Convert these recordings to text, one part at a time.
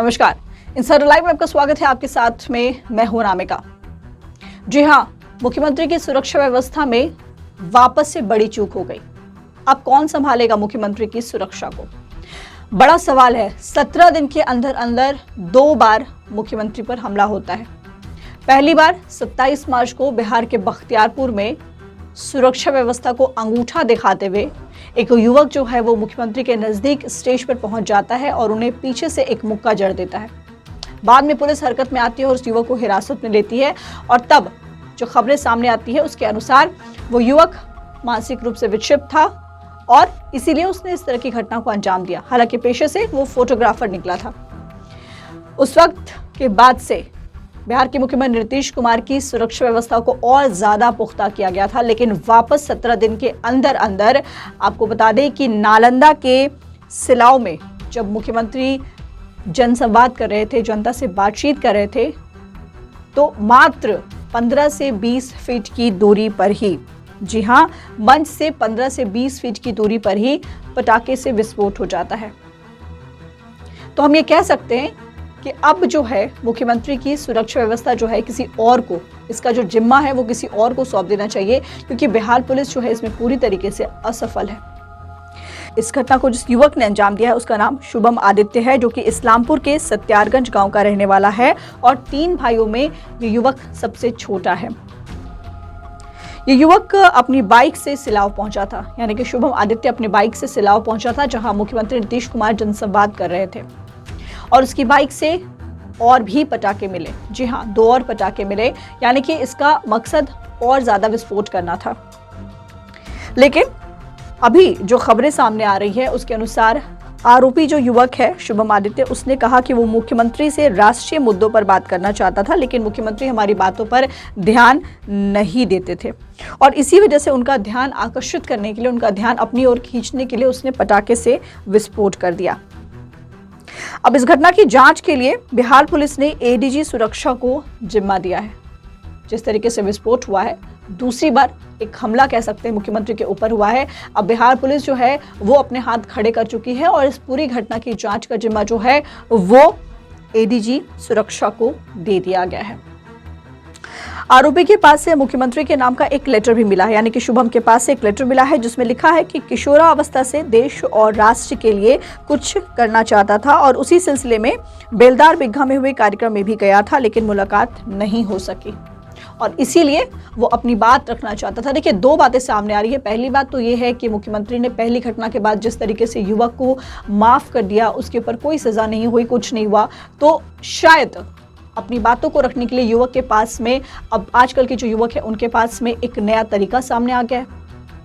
नमस्कार, insider live में आपका स्वागत है। आपके साथ में मैं हूं नामिका। जी हां, मुख्यमंत्री की सुरक्षा व्यवस्था में वापस से बड़ी चूक हो गई। अब कौन संभालेगा मुख्यमंत्री की सुरक्षा को? बड़ा सवाल है। 17 दिन के अंदर अंदर 2 बार मुख्यमंत्री पर हमला होता है। पहली बार 27 मार्च को बिहार के बख्तियारपुर में सुरक्षा व्यवस्था को अंगूठा दिखाते हुए एक युवक जो है वो मुख्यमंत्री के नजदीक स्टेज पर पहुंच जाता है और उन्हें पीछे से एक मुक्का जड़ देता है। बाद में पुलिस हरकत में आती है और उस युवक को हिरासत में लेती है और तब जो खबरें सामने आती है उसके अनुसार वो युवक मानसिक रूप से विक्षिप्त था और इसीलिए उसने इस तरह की घटना को अंजाम दिया। हालांकि पेशे से वो फोटोग्राफर निकला था। उस वक्त के बाद से बिहार के मुख्यमंत्री नीतीश कुमार की सुरक्षा व्यवस्था को और ज्यादा पुख्ता किया गया था, लेकिन वापस 17 दिन के अंदर अंदर आपको बता दें कि नालंदा के सिलाव में जब मुख्यमंत्री जनसंवाद कर रहे थे, जनता से बातचीत कर रहे थे, तो मात्र 15 से 20 फीट की दूरी पर ही, जी हाँ, मंच से 15 से 20 फीट की दूरी पर ही पटाखे से विस्फोट हो जाता है। तो हम ये कह सकते हैं कि अब जो है मुख्यमंत्री की सुरक्षा व्यवस्था जो है किसी और को, इसका जो जिम्मा है वो किसी और को सौंप देना चाहिए, क्योंकि बिहार पुलिस जो है इसमें पूरी तरीके से असफल है। इस घटना को जिस युवक ने अंजाम दिया है उसका नाम शुभम आदित्य है, जो कि इस्लामपुर के सत्यारगंज गांव का रहने वाला है और 3 भाइयों में ये युवक सबसे छोटा है। ये युवक अपनी बाइक से सिलाव पहुंचा था, यानी कि शुभम आदित्य अपनी बाइक से सिलाव पहुंचा था जहां मुख्यमंत्री नीतीश कुमार जनसंवाद कर रहे थे और उसकी बाइक से और भी पटाखे मिले। जी हाँ, 2 और पटाखे मिले, यानी कि इसका मकसद और ज्यादा विस्फोट करना था। लेकिन अभी जो खबरें सामने आ रही है उसके अनुसार आरोपी जो युवक है शुभम आदित्य, उसने कहा कि वो मुख्यमंत्री से राष्ट्रीय मुद्दों पर बात करना चाहता था, लेकिन मुख्यमंत्री हमारी बातों पर ध्यान नहीं देते थे और इसी वजह से उनका ध्यान आकर्षित करने के लिए, उनका ध्यान अपनी ओर खींचने के लिए उसने पटाखे से विस्फोट कर दिया। अब इस घटना की जांच के लिए बिहार पुलिस ने एडीजी सुरक्षा को जिम्मा दिया है। जिस तरीके से विस्फोट हुआ है, दूसरी बार एक हमला कह सकते हैं मुख्यमंत्री के ऊपर हुआ है। अब बिहार पुलिस जो है वो अपने हाथ खड़े कर चुकी है और इस पूरी घटना की जांच का जिम्मा जो है वो एडीजी सुरक्षा को दे दिया गया है। आरोपी के पास से मुख्यमंत्री के नाम का एक लेटर भी मिला है, यानी कि शुभम के पास से एक लेटर मिला है जिसमें लिखा है कि किशोरावस्था से देश और राष्ट्र के लिए कुछ करना चाहता था और उसी सिलसिले में बेलदार बिघा में हुए कार्यक्रम में भी गया था, लेकिन मुलाकात नहीं हो सकी और इसीलिए वो अपनी बात रखना चाहता था। देखिए, 2 बातें सामने आ रही है। पहली बात तो ये है कि मुख्यमंत्री ने पहली घटना के बाद जिस तरीके से युवक को माफ कर दिया, उसके ऊपर कोई सजा नहीं हुई, कुछ नहीं हुआ, तो शायद अपनी बातों को रखने के लिए युवक के पास में, अब आजकल के जो युवक है उनके पास में एक नया तरीका सामने आ गया है,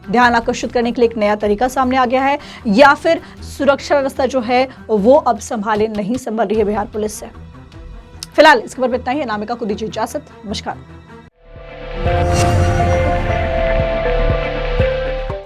ध्यान आकर्षित करने के लिए एक नया तरीका सामने आ गया है, या फिर सुरक्षा व्यवस्था जो है वो अब नहीं संभल रही है बिहार पुलिस से। फिलहाल इस खबर पर इतना ही। नामिका को दीजिए इजाजत। नमस्कार।